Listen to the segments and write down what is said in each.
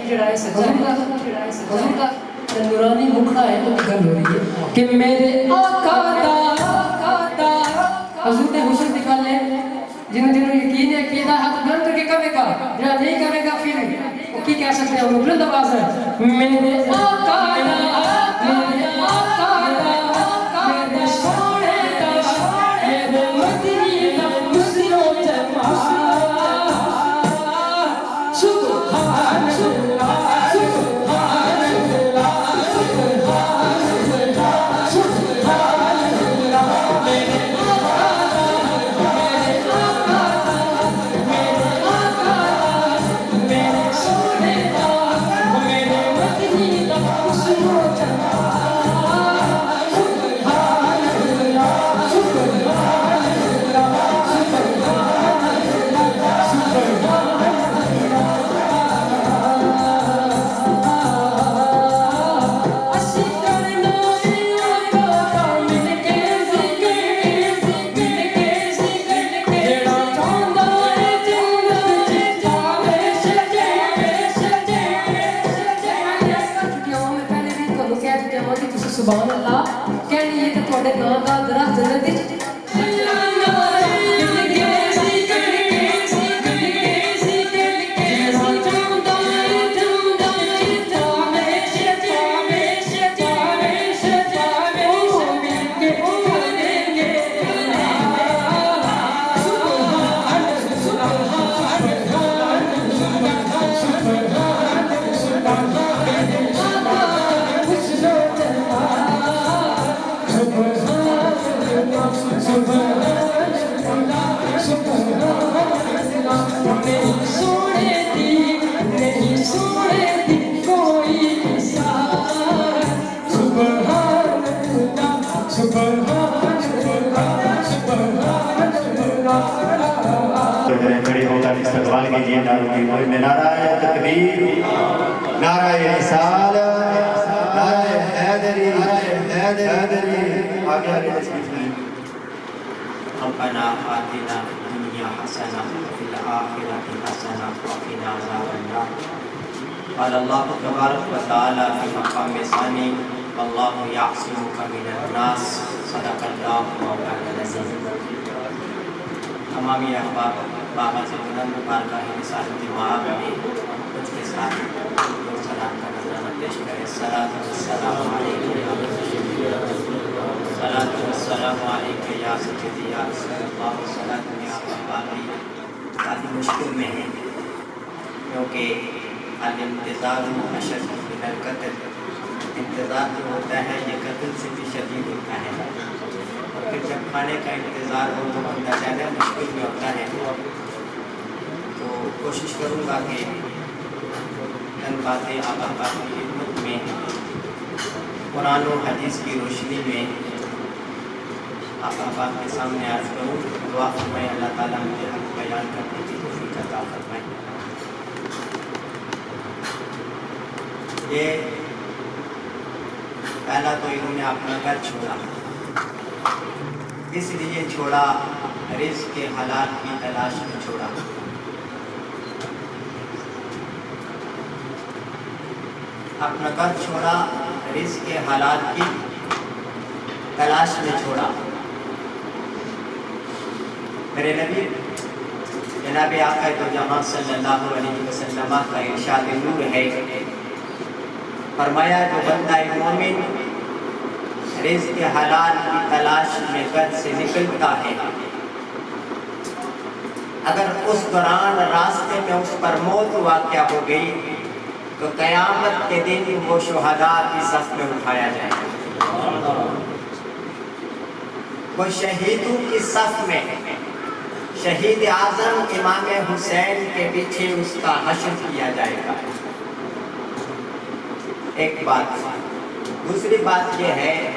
چڑھائے حضور کا نورانی مکھڑا ہے تو گل ہو رہی ہے کہ میرے آقا دا حضور نے حسن دکھا لے جنہوں یقین ہے کہ ہاتھ بلند کر کے کرے گا یا نہیں کرے گا پھر وہ کی کہہ سکتے ہیں ہم بلند آواز ہے میرے آقا دا میرے آقا دا میرے سونے دا میرے مدنی دا مسلو جمع سبحان اللہ سبحان اللہ کہنی یہ کہ تھوڑے نام کا درخت جنت وچ کھڑے ہو کر استقبال کیجیے نعروں کی مہم میں نعرہ تکبیر نعرہ رسالت نعرہ حیدری آگے آگے ربنا آتنا فی الدنیا حسنہ وفی الآخرۃ حسنہ وقنا عذاب النار قال اللہ تبارک و تعالی فی مقام ثانی واللہ یعصمک من الناس صدق اللہ مولانا العظیم تمامی احباب بابا سے بلند بارگاہ رسالت مآب میں کچھ کے ساتھ دو سلام کا نظرانہ پیش کریں صلاۃ والسلام علیکہ صلاۃ والسلام علیکہ یا سیدی یا رسول اللہ صلاۃ یا باقی کافی مشکل میں ہے کیونکہ الانتظار اشد من القتل انتظار جو ہوتا ہے یہ قتل سے بھی شدید ہوتا ہے اور پھر جب کھانے کا انتظار ہو تو بندہ زیادہ مشکل میں ہوتا ہے تو کوشش کروں گا کہ چند باتیں آقا پاک کی خدمت میں قرآن و حدیث کی روشنی میں آقا پاک کے سامنے عرض کروں دعا فرمائے اللہ تعالیٰ مجھے حق بیان کرنے کی توفیق عطا فرمائے یہ پہلا تو انہوں نے اپنا گھر چھوڑا اس لیے چھوڑا رزق کے حلال کی تلاش میں چھوڑا اپنا گھر چھوڑا رزق کے حلال کی تلاش میں چھوڑا میرے نبی جناب آقا تو جہاں صلی اللہ علیہ وسلم کا ارشاد نور ہے فرمایا جو بندہ مومن رزق حلال کی تلاش میں گھر سے نکلتا ہے اگر اس دوران راستے میں اس پر موت واقع ہو گئی تو قیامت کے دن وہ شہداء کی صف میں اٹھایا جائے گا وہ شہیدوں کی صف میں شہید اعظم امام حسین کے پیچھے اس کا حشر کیا جائے گا ایک بات دوسری بات یہ ہے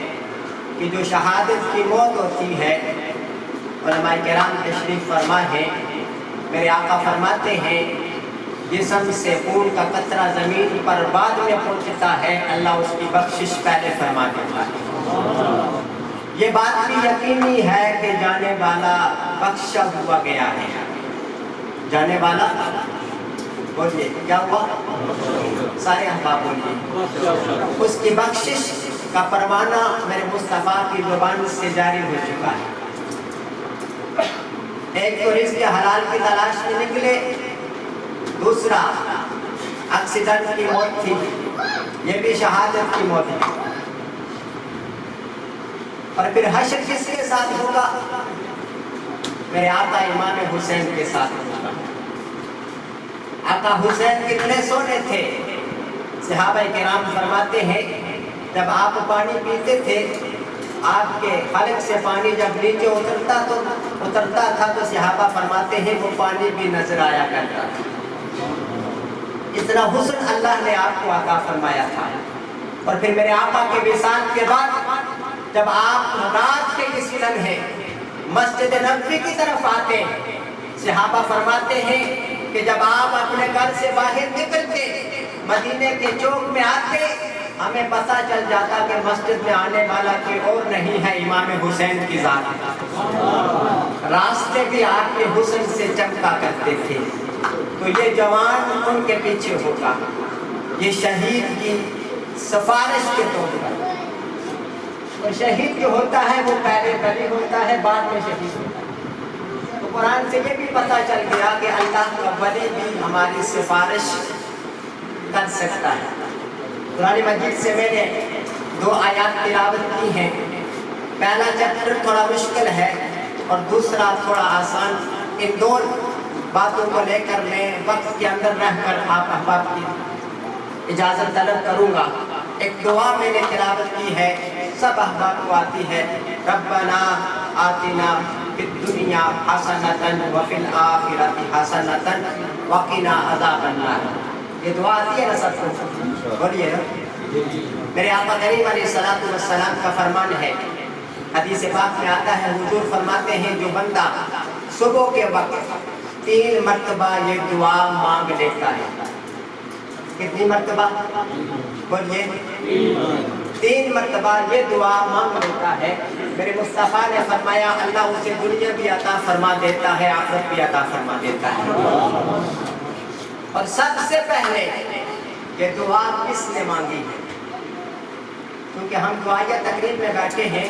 کہ جو شہادت کی موت ہوتی ہے علماء کرام تشریف فرما ہے میرے آقا فرماتے ہیں جسم سے خون کا قطرہ زمین پر بعد میں پہنچتا ہے اللہ اس کی بخشش پہلے فرما دیتا ہے یہ بات بھی یقینی ہے کہ جانے والا بخشا ہوا گیا ہے جانے والا بولیے کیا ہوا सारे अहबाब बोलिए। उसकी बख्शिश का परवाना मेरे मुस्तफ़ा की जुबान से जारी हो चुका है। एक तो रिज़्क़ हलाल की तलाश में निकले, दूसरा एक्सीडेंट की मौत थी, ये भी शहादत की मौत है। और फिर हश्र किसके साथ होगा? मेरे आका इमाम हुसैन के साथ होगा। आका हुसैन कितने सोने थे? सहाबा किराम फरमाते हैं जब आप पानी पीते थे, आपके हलक से पानी जब नीचे उतरता था तो सहाबा फरमाते हैं वो पानी भी नजर आया करता था। इतना हुस्न अल्लाह ने आपको अता फरमाया था। और फिर मेरे आका के विसाल के बाद जब आप रात के इस लम्हे मस्जिद नबवी की तरफ आते, सहाबा फरमाते हैं कि जब आप अपने घर से बाहर निकलते, मदीने के चौक में आते, हमें पता चल जाता कि मस्जिद में आने वाला कोई और नहीं है, इमाम हुसैन की जात। रास्ते भी आपके हुस्न से चमका करते थे। तो ये जवान उनके पीछे होगा, ये शहीद की सिफारिश के तौर पर। और शहीद जो होता है वो पहले वली होता है, बाद में शहीद होता है। तो कुरान से ये भी पता चल गया कि अल्लाह का वली भी हमारी सिफारिश कर सकता है। कुरान मजीद से मैंने 2 आयत तिलावत की हैं। पहला चैप्टर थोड़ा मुश्किल है और दूसरा थोड़ा आसान। इन 2 बातों को लेकर मैं वक्त के अंदर रहकर आप अहबाब की इजाज़त तलब करूँगा। एक दुआ मैंने तिलावत की है, सब अहबाब को आती है। रब्बना आतिना फिद दुनिया हसनतन व फिल आखिरति हसनतन व क़िना अज़ाबन्नार। ये दुआ आती है ना सबको? बोलिए ना। मेरे आका करीम अलैहिस्सलातु वस्सलाम का फरमान है, हदीस पाक में आता है, हुजूर फरमाते हैं जो बंदा सुबह के वक्त 3 मरतबा ये दुआ मांग लेता है। कितनी मरतबा? बोलिए। 3 मरतबा ये दुआ मांग लेता है, मेरे मुस्तफ़ा ने फरमाया अल्लाह उसे दुनिया भी अता फरमा देता है, आखिरत भी अता फरमा देता है। और सबसे पहले ये दुआ किसने मांगी है? क्योंकि हम दुआया तकरीब में बैठे हैं,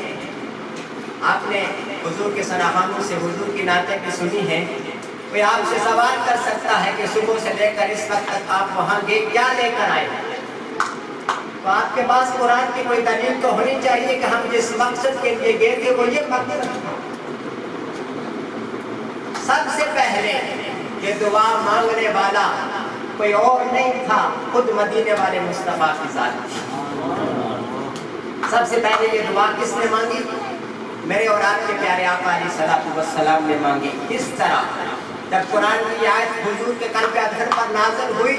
आपने हुजूर के सनाखानों से हुजूर की नाते की सुनी है। कोई आपसे सवाल कर सकता है कि सुबह से लेकर इस वक्त तक आप वहाँ गए, क्या लेकर आए? तो आपके पास कुरान की कोई दलील तो होनी चाहिए कि हम जिस मकसद के लिए गए थे वो ये मकसद था। सबसे पहले ये दुआ मांगने वाला कोई और नहीं था, खुद मदीने वाले मुस्तफ़ा की ज़ात। सबसे पहले ये दुआ किसने मांगी? मेरे और आपके प्यारे आका अलैहिस्सलातु वस्सलाम ने मांगी। किस तरह? जब कुरान की आयत हुजूर के कल्ब अज़हर पर नाज़िल हुई,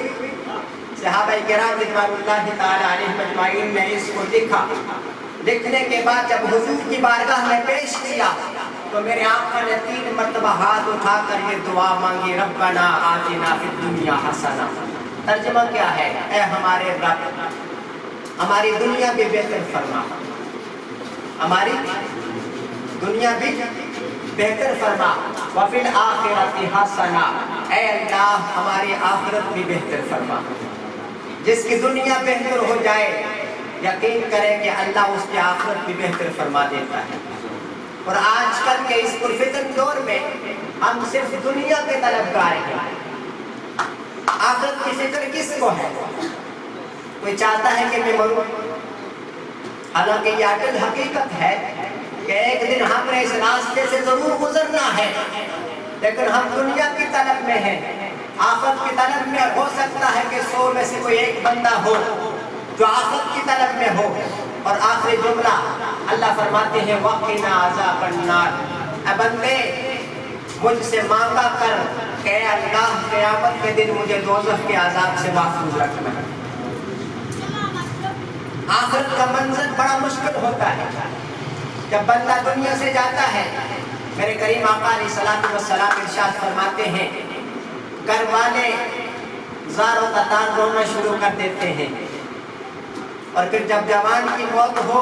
सहाबा किराम रिज़वानुल्लाहि ताला अलैहिम अजमाइन ने इसको लिखा। लिखने के बाद जब हुजूर की बारगाह में पेश किया तो मेरे आका ने 3 मरतबा हाथ उठाकर ये दुआ मांगी, रब्बना आतिना फिद दुनिया हसना। तर्जुमा क्या है? ऐ हमारे रब, हमारी दुनिया भी बेहतर फरमा, हमारी दुनिया भी बेहतर फरमा, व फिल आखिरति हसना, ऐ अल्लाह हमारी आखिरत भी बेहतर फरमा। जिसकी दुनिया बेहतर हो जाए यकीन करें कि अल्लाह उसकी आखिरत भी बेहतर फरमा देता है। और आजकल के इस पुरफितन दौर में हम सिर्फ दुनिया के तलबगार हैं, आखिरत की फिक्र किसको है? कोई चाहता है कि मैं मरूं? हालांकि ये अटल हकीकत है कि एक दिन हमने इस रास्ते से जरूर गुजरना है, लेकिन हम दुनिया की तलब में हैं। आखिरत की तलब में हो सकता है कि 100 में से कोई एक बंदा हो जो आखिरत की तलब में हो। और आखिरी जुमला अल्लाह फरमाते हैं वक़िना अज़ाबन्नार, ऐ बंदे मुझसे मांगा कर कि अल्लाह क़यामत के दिन मुझे दोज़ख के अज़ाब से महफूज रखना। आखिरत का मंजर बड़ा मुश्किल होता है जब बंदा दुनिया से जाता है। मेरे करीम आका अलैहिस्सलातु वस्सलाम इरशाद फरमाते हैं, घर वाले ज़ारो ततान रोना शुरू कर देते हैं, और फिर जब जवान की मौत हो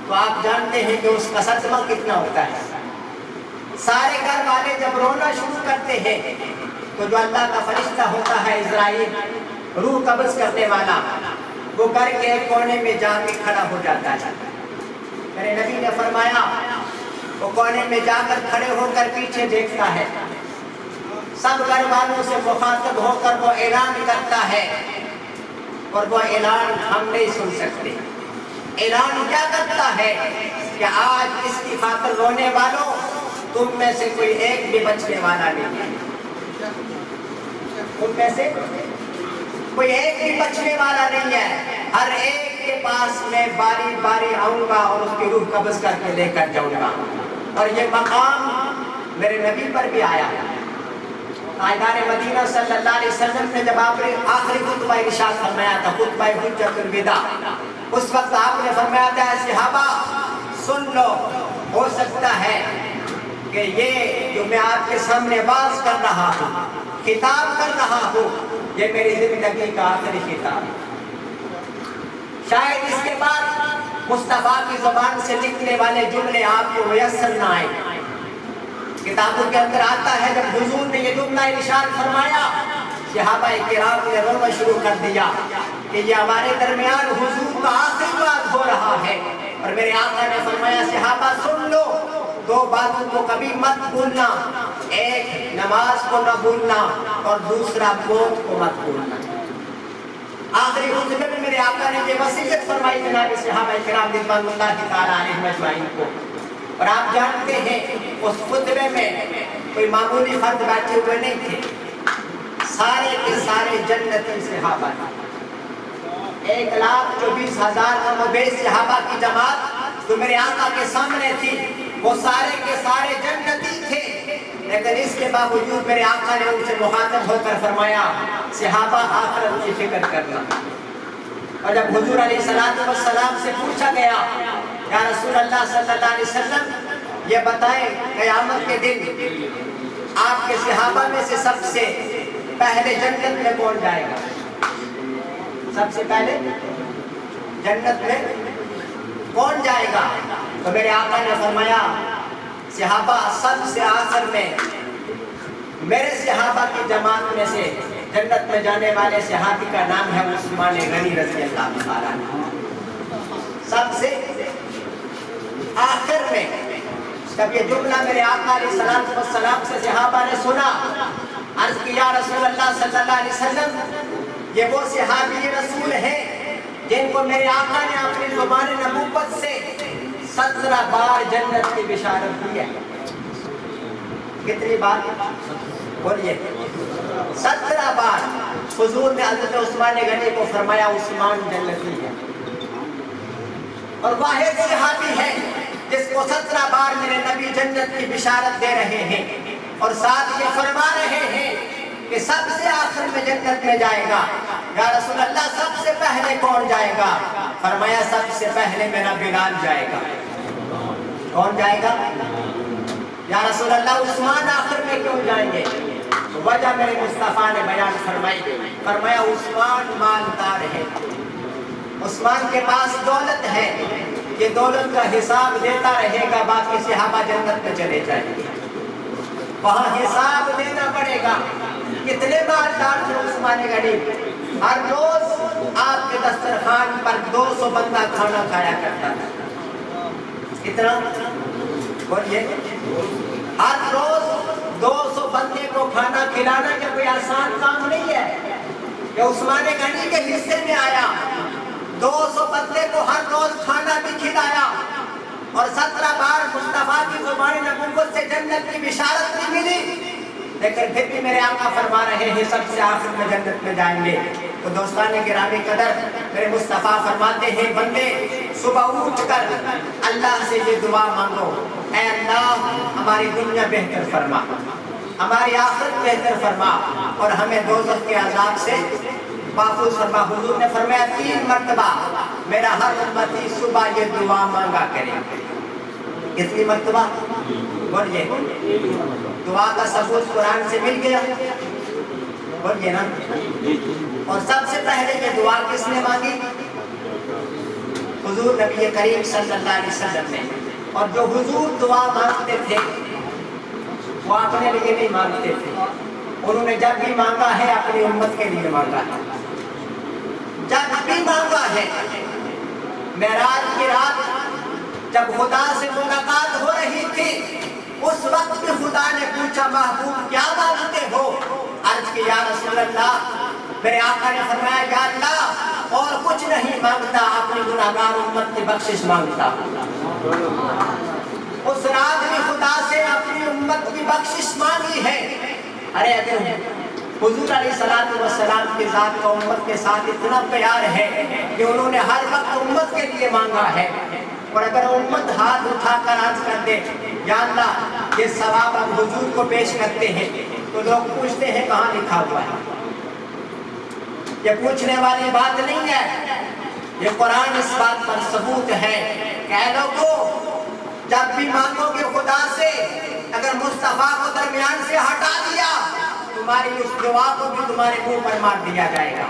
तो आप जानते हैं कि उसका सदमा कितना होता है। सारे घर वाले जब रोना शुरू करते हैं तो जो अल्लाह का फरिश्ता होता है इज़राइल, रूह कब्ज करने वाला वो घर के एक कोने में जाके खड़ा हो जाता है। मेरे नबी ने फरमाया वो कोने में जाकर खड़े होकर पीछे देखता है, सब घर वालों से मुखातब होकर वो ऐलान करता है, और वो ऐलान हम नहीं सुन सकते। ऐलान क्या करता है कि आज इसकी खातिर रोने वालों तुम में से कोई एक भी बचने वाला नहीं है। तुम में से कोई एक भी बचने वाला नहीं है। हर एक के पास मैं बारी बारी आऊंगा और उसकी रूह कब्ज करके लेकर जाऊंगा। और ये मकाम मेरे नबी पर भी आया। ताजदार मदीना सल्लल्लाहु अलैहि वसल्लम ने जब आपने आखिरी खुतबा इरशाद फरमाया था, खुतबा हुज्जतुल विदा, उस वक्त आपने फरमाया था सहाबा सुन लो, हो सकता है कि ये जो मैं आपके सामने वाज कर रहा हूँ, खिताब कर रहा हूँ, ये मेरी जिंदगी का आखिरी खिताब है। शायद इसके बाद मुस्तफा की ज़बान से लिखने वाले जुमले आपको मुयस्सर ना आए। किताबों के अंदर आता है जब हुजूर ने ये जुमला इरशाद फरमाया, सहाबा किराम ने रोना शुरू कर दिया कि ये हमारे दरमियान हुजूर का आखिरी बात हो रहा है। और मेरे आका ने फरमाया सहाबा सुन लो, दो बातों को कभी मत भूलना, एक नमाज को न भूलना और दूसरा मौत को मत भूलना। आखिरी खुतबे में मेरे आका ने ये वसीयत फरमाई जनाब सहाबा किराम रिज़वानुल्लाहि तआला अलैहिम अजमाइन को। और आप जानते हैं उस खुतबे में कोई मामूली फर्द बैठे हुए नहीं थे, सारे के सारे जन्नती सहाबा, 1,24,000 कमोबेश सहाबा की जमात जो मेरे आका के सामने थी, वो सारे के सारे जन्नती थे। लेकिन इसके बावजूद मेरे आका ने उनसे मुखातब होकर फरमाया सहाबा आखिरत की फिक्र करना। और जब हुजूर अलैहिस्सलातु वस्सलाम से पूछा गया या रसूल अल्लाह सल्लल्लाहु अलैहि वसल्लम ये बताएं क़यामत के दिन आपके सहाबा में से सबसे पहले जन्नत में कौन जाएगा? सबसे पहले जन्नत में कौन जाएगा? तो मेरे आका ने फरमाया सहाबा सबसे आखिर में मेरे सहाबा की जमात में से जन्नत में जाने वाले सहाबी का नाम है उस्मान गनी रज़ियल्लाहु ताला अन्हु। सबसे आखिर में जब ये जुमला मेरे आका अलैहिस्सलातु वस्सलाम से सहाबा ने सुना, अर्ज़ किया रसूल अल्लाह सल्लल्लाहु अलैहि वसल्लम ये वो सहाबी रसूल है जिनको मेरे आका ने अपनी ज़ुबान नबूवत से 17 बार जन्नत की बिशारत दी है। कितनी बार? बोलिए 17 बार। हुजूर ने हज़रत उस्मान गनी को फरमाया उस्मान जन्नती है। और वाहिद सहाबी है जिसको 17 बार मेरे नबी जन्नत की बिशारत दे रहे हैं और साथ ये फरमा रहे हैं कि सबसे आखिर में जन्नत में जाएगा। या रसूल अल्लाह सबसे पहले कौन जाएगा? फरमाया सबसे पहले मेरा बिलाल जाएगा। कौन जाएगा? या रसूल अल्लाह उस्मान आखिर में क्यों जाएंगे? तो वजह मेरे मुस्तफा ने बयान फरमाई, फरमाया उस्मान मालदार है, उस्मान के पास दौलत है, ये दौलत का हिसाब देता रहेगा, बाकी सहाबा जन्नत में चले जाएंगे। वहाँ हिसाब देना पड़ेगा। कितने मालदार थे उस्मान गनी? हर रोज आपके दस्तरखान पर 200 बंदा खाना खाया करता था। कितना? बोलिए। हर रोज 200 बंदे को खाना खिलाना क्या कोई आसान काम नहीं है। ये उस्मान गनी के हिस्से में आया, 200 बंदे को हर रोज खाना भी खिलाया और 17 बार मुस्तफा की ज़ुबान नबूवत से जन्नत की बिशारत भी मिली। लेकिन फिर भी मेरे आका फरमा रहे हैं सबसे आखिर में जन्नत में जाएंगे। तो दोस्तान गिरामी कदर मेरे मुस्तफा फरमाते हैं बंदे सुबह उठकर अल्लाह से ये दुआ मांगो, ऐ अल्लाह हमारी दुनिया बेहतर फरमा, हमारी आखिरत बेहतर फरमा और हमें दोज़ख के अज़ाब से महफूज फरमा। हुजूर ने फरमाया 3 मरतबा मेरा हर उम्मती सुबह ये दुआ मांगा करे। कितनी मरतबा? बोलिए। दुआ का सबूत कुरान से मिल गया, बोलिए ना। और सबसे पहले ये दुआ किसने मांगी? हुजूर नबी करीम सल्लल्लाहु अलैहि वसल्लम ने। और जो हुजूर दुआ मांगते थे वो अपने लिए नहीं मांगते थे, उन्होंने जब भी मांगा है अपनी उम्मत के लिए मांगा है। ہے معراج کی رات جب خدا سے ملاقات ہو رہی تھی اس وقت بھی خدا نے پوچھا محبوب کیا مانگتے ہو؟ عرض کی یا رسول اللہ، میرے آقا نے فرمایا یا اللہ اور کچھ نہیں مانگتا، اپنی گناہگار امت کی بخشش مانگتا۔ اس رات میں خدا سے اپنی امت کی بخشش مانگی ہے۔ ارے اگر حضور علیہ السلام کی ذات کا امت کے ساتھ اتنا پیار ہے کہ انہوں نے ہر وقت امت کے لیے مانگا ہے، اور اگر امت ہاتھ اٹھا کر عرض کر دے یا اللہ یہ ثواب ہم حضور کو پیش کرتے ہیں، تو لوگ پوچھتے ہیں کہاں لکھا ہوا ہے؟ یہ پوچھنے والی بات نہیں ہے، یہ قرآن اس بات پر ثبوت ہے کہ اے لوگوں جب بھی مانگو گے خدا سے، اگر مصطفیٰ کو درمیان سے ہٹا دیا تمہاری اس دعا کو بھی تمہارے منہ پر مار دیا جائے گا،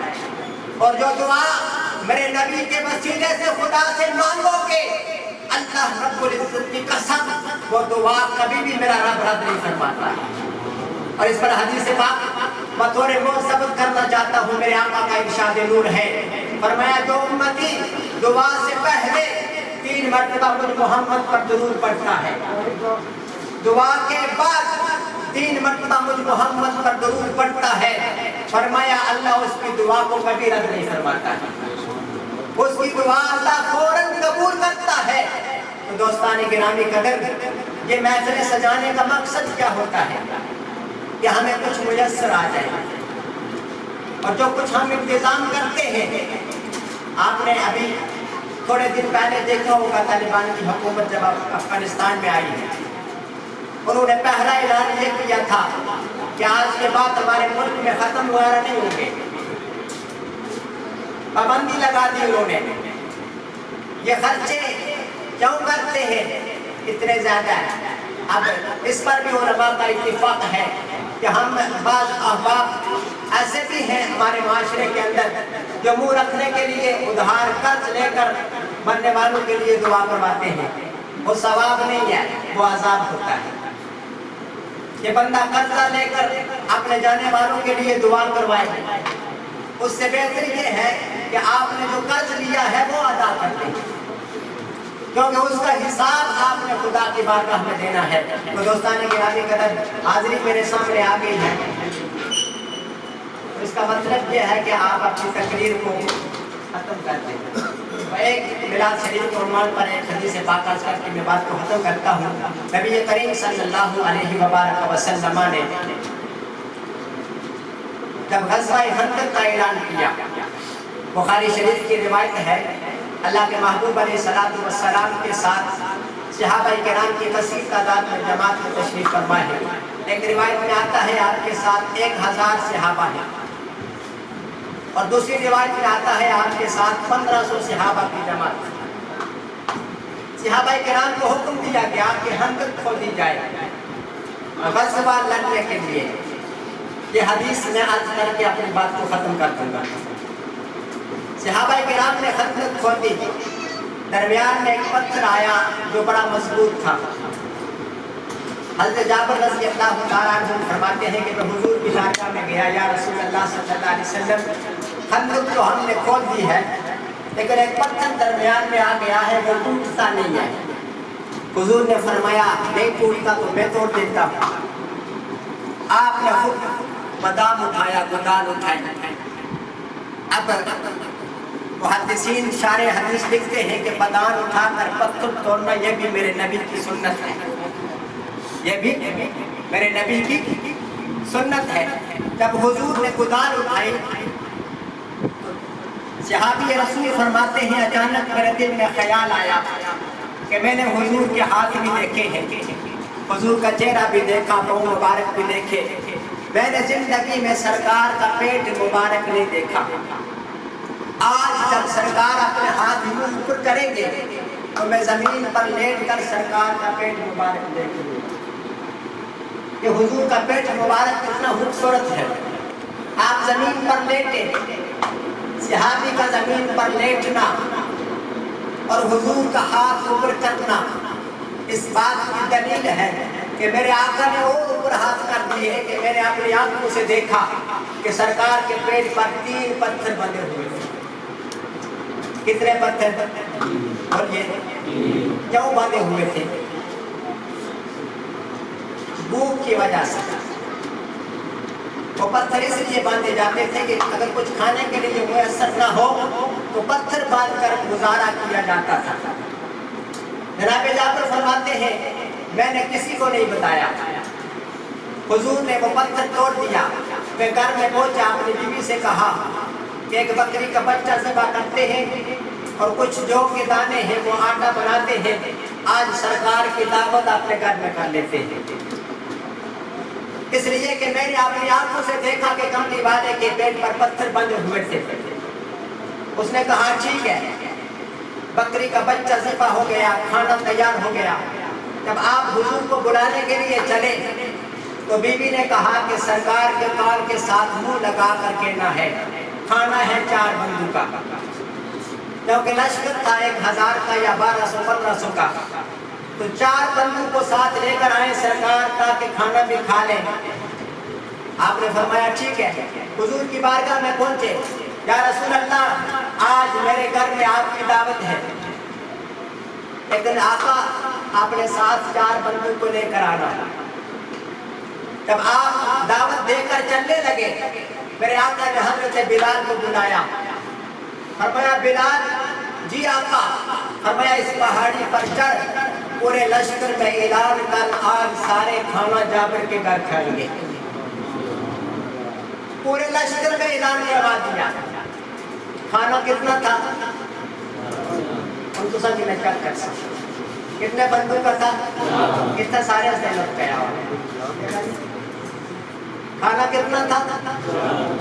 اور جو دعا میرے نبی کے وسیلے سے خدا سے مانگو گے اللہ رب العزت کی قسم وہ دعا کبھی بھی میرا رب رد نہیں فرماتا ہے۔ اور اس پر حدیث پاک میں تھوڑے بہت ثبت کرنا چاہتا ہوں، میرے آقا کا ارشاد نور ہے، فرمایا جو امتی دعا سے پہلے 3 مرتبہ مجھ محمد پر درود پڑھتا ہے، دعا کے بعد 3 مرتبہ مجھ محمد پر درود پڑھتا ہے، فرمایا اللہ اس کی دعا کو کبھی رد نہیں فرماتا ہے، اس کی دعا اللہ فوراً قبول کرتا ہے۔ تو دوستان گرامی قدر، یہ محفل سجانے کا مقصد کیا ہوتا ہے کہ ہمیں کچھ میسر آ جائے، اور جو کچھ ہم انتظام کرتے ہیں، آپ نے ابھی تھوڑے دن پہلے دیکھا ہوگا طالبان کی حکومت جب افغانستان میں آئی ہے، انہوں نے پہلا اعلان یہ کیا تھا کہ آج کے بعد ہمارے ملک میں ختم وغیرہ نہیں ہوں گے، پابندی لگا دی انہوں نے۔ یہ خرچے کیوں کرتے ہیں اتنے زیادہ؟ اب اس پر بھی علماء کا اتفاق ہے کہ ہم بعض احباب ایسے بھی ہیں ہمارے معاشرے کے اندر جو منہ رکھنے کے لیے ادھار قرض لے کر مرنے والوں کے لیے دعا کرواتے ہیں، وہ ثواب نہیں ہے، وہ عذاب ہوتا ہے۔ یہ بندہ قرضہ لے کر اپنے جانے والوں کے لیے دعا کروائے، اس سے بہتر یہ ہے کہ آپ نے جو قرض لیا ہے وہ ادا کر دیں، کیونکہ اس کا حساب آپ نے خدا کی بارگاہ میں دینا ہے۔ تو دوستان گرامی قدر، حاضری میرے سامنے آ گئی ہے، اس کا مطلب یہ ہے کہ آپ اپنی تقریر کو ختم کر دیں۔ ایک میلاد شریف کے عنوان پر ایک حدیث پاک عرض کر کے میں بات کو ختم کرتا ہوں۔ نبی کریم صلی اللہ علیہ وبارک وسلم نے جب غزوہ خندق کا اعلان کیا، بخاری شریف کی روایت ہے، اللہ کے محبوب علیہ السلام کے ساتھ صحابہ کرام کی کثیر تعداد میں جماعت میں تشریف فرما ہے۔ ایک روایت میں آتا ہے آپ کے ساتھ 1000 صحابہ ہیں، اور دوسری روایت میں آتا ہے آپ کے ساتھ 1500 صحابہ کی جماعت۔ صحابہ کرام کو حکم دیا گیا کہ خندق کھود دی جائے غزوہ لڑنے کے لیے۔ یہ حدیث میں عرض کر کے اپنی بات کو ختم کر دوں گا۔ صحابہ کرام نے خندق کھودی، درمیان میں ایک پتھر آیا جو بڑا مضبوط تھا۔ حضرت جابر رضی اللہ تعالیٰ عنہ فرماتے ہیں کہ میں حضور کی بارگاہ میں گیا، یا رسول اللہ صلی اللہ علیہ وسلم خندق تو ہم نے کھود دی ہے، لیکن ایک پتھر درمیان میں آ گیا ہے، وہ ٹوٹتا نہیں ہے۔ حضور نے فرمایا نہیں ٹوٹتا تو میں توڑ دیتا ہوں۔ آپ نے خود بادام اٹھایا، گدال اٹھائی۔ اب محدثین شارح حدیث لکھتے ہیں کہ بادام اٹھا کر پتھر توڑنا یہ بھی میرے نبی کی سنت ہے، یہ بھی میرے نبی کی سنت ہے۔ جب حضور نے گدال اٹھائی، صحابی رسول فرماتے ہیں اچانک میرے دل میں خیال آیا کہ میں نے حضور کے ہاتھ بھی دیکھے ہیں، حضور کا چہرہ بھی دیکھا، پاؤں مبارک بھی دیکھے، میں نے زندگی میں سرکار کا پیٹ مبارک نہیں دیکھا۔ آج جب سرکار اپنے ہاتھ یوں اوپر کریں گے تو میں زمین پر لیٹ کر سرکار کا پیٹ مبارک دیکھوں گا۔ کہ حضور کا پیٹ مبارک کتنا خوبصورت ہے۔ آپ زمین پر لیٹے، صحابی کا زمین پر لیٹنا اور حضور کا ہاتھ اوپر کرنا اس بات کی دلیل ہے کہ میرے آقا نے اور اوپر ہاتھ کر دیے کہ میں نے اپنی آنکھوں سے دیکھا کہ سرکار کے پیٹ پر 3 پتھر بندے ہوئے تھے۔ कितने पत्थर? बोलिए। क्यों बांधे हुए थे? भूख की वजह से। वो पत्थर इसलिए बांधे जाते थे कि अगर कुछ खाने के लिए मुयस्सर न हो तो पत्थर बांध कर गुजारा किया जाता था। जनाब जाफर फरमाते हैं मैंने किसी को नहीं बताया। हुजूर ने वो पत्थर तोड़ दिया। मैं घर में पहुंचा, अपनी बीवी से कहा कि एक बकरी का बच्चा ज़िबा करते हैं और कुछ जौ के दाने हैं वो आटा बनाते हैं, आज सरकार की दावत अपने घर में कर लेते हैं। इसलिए कि मैंने अपनी आंखों से देखा कि कमली वाले के पेट पर पत्थर बंधे हुए थे। उसने कहा ठीक है, बकरी का बच्चा ज़िबा हो गया, खाना तैयार हो गया। जब आप हुजूर को बुलाने के लिए चले तो बीवी ने कहा कि सरकार के कान के साथ मुंह लगा कर कहना है, खाना है 4 बंदू का, क्योंकि लश्कर था 1000 का या 1200-1500 का। तो 4 बंदू को साथ लेकर आए सरकार, ताकि खाना भी खा लें। आपने फरमाया ठीक है। हुजूर की बारगाह में पहुंचे, या रसूल अल्लाह, आज मेरे घर में आपकी दावत है, लेकिन आका आपने साथ 4 बंदू को लेकर आना। जब आप दावत देकर चलने लगे, मेरे आका ने हज़रत बिलाल को बुलाया। फरमाया बिलाल, जी आका। फरमाया इस पहाड़ी पर चढ़, पूरे लश्कर में ऐलान कर, आज सारे खाना जाबिर के घर खाएंगे। पूरे लश्कर में ऐलान करवा दिया। खाना कितना था? हम तो सब में चेक कर सकते। कितने बंदूक का था? कितना सारे से लोग गया। खाना कितना था?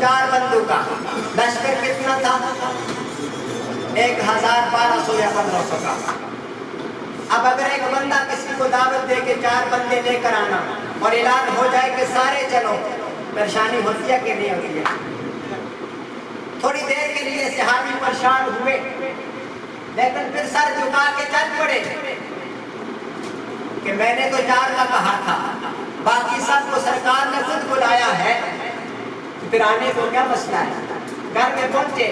4 बंदूक का। लश्कर कितना था? 1000, 1200 या 1500 का। अब अगर एक बंदा किसी को दावत दे के 4 बंदे लेकर आना और ऐलान हो जाए कि सारे चलो, परेशानी होती है कि नहीं होती है? थोड़ी देर के लिए सहाबी परेशान हुए, लेकिन फिर सर झुका के चल पड़े कि मैंने तो 4 का कहा था, बाकी सबको सरकार ने खुद बुलाया है, फिर आने को क्या मसला है? घर में पहुंचे,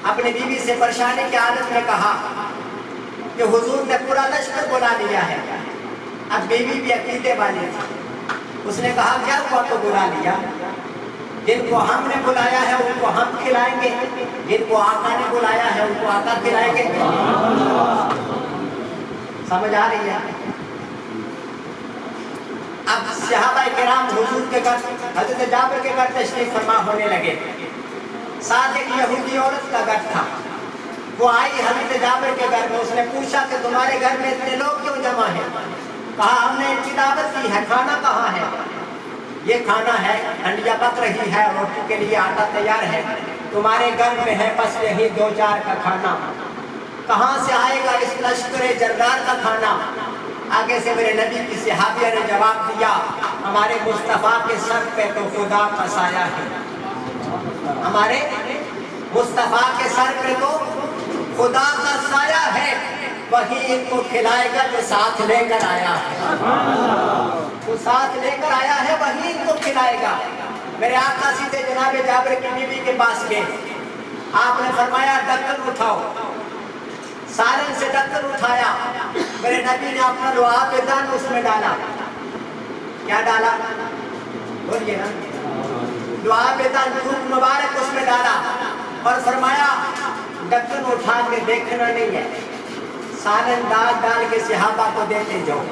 अपनी बीवी से परेशानी की हालत में कहा कि हुजूर ने पूरा लश्कर बुला लिया है। अब बीवी भी अकीदे वाली थी। उसने कहा क्या हुआ तो बुला लिया? जिनको हमने बुलाया है उनको हम खिलाएंगे, जिनको आका ने बुलाया है उनको आका खिलाएंगे। समझ आ रही है? अब सहाबा किराम हुजूर के घर, हज़रत जाबिर के घर तशरीफ फरमा होने लगे। साथ एक यहूदी औरत का घर था। वो आई हज़रत जाबिर के घर में। उसने पूछा कि तुम्हारे घर में इतने लोग क्यों जमा हैं? कहा हमने इनकी दावत दी है, खाना कहाँ है? ये खाना है, हंडिया पक रही है, रोटी के लिए आटा तैयार है, तुम्हारे घर में है, बस यही 2-4 का खाना। कहाँ से आएगा इस लश्कर जरदार का खाना? आगे से मेरे नबी की सहाबिया ने जवाब दिया, हमारे मुस्तफ़ा के सर पे तो खुदा का साया है। हमारे मुस्तफ़ा के सर पे तो खुदा का साया है, वही इनको खिलाएगा जो साथ लेकर आया है। वो साथ लेकर आया है, वही इनको खिलाएगा। मेरे आका सीधे जनाब जाबिर की बीवी के पास गए। आपने फरमाया ढक्कन उठाओ। सालन से ढक्कन उठाया। मेरे नबी ने अपना लुआब दान उसमें डाला। क्या डाला? बोलिए ना। लुआब दान दूध मुबारक उसमें डाला और फरमाया ढक्कन उठा के देखना नहीं है, सालन डाल डाल के सहाबा को देते जाओ।